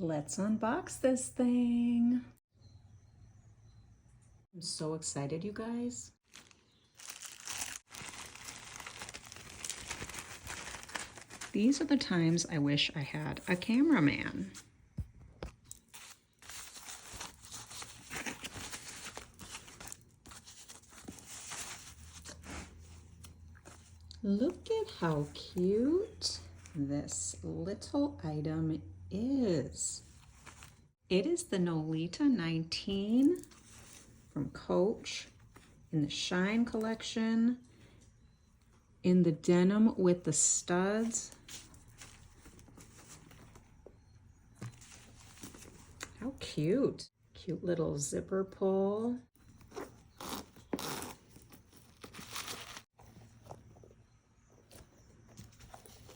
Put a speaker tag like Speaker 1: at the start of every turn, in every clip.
Speaker 1: Let's unbox this thing. I'm so excited, you guys. These are the times I wish I had a cameraman. Look at how cute this little item is. It is the Nolita 19 from Coach in the Shine collection, in the denim with the studs. How cute. Cute little zipper pull.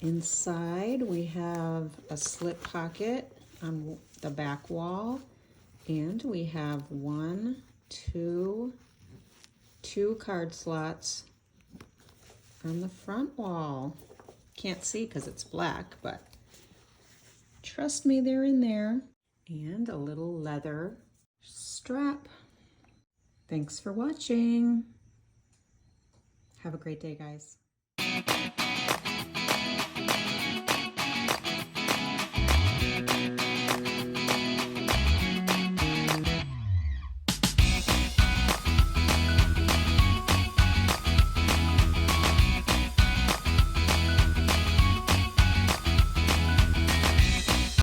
Speaker 1: Inside we have a slip pocket on the back wall, and we have two card slots on the front wall. Can't see because it's black, but trust me, they're in there. And a little leather strap. Thanks for watching. Have a great day, guys.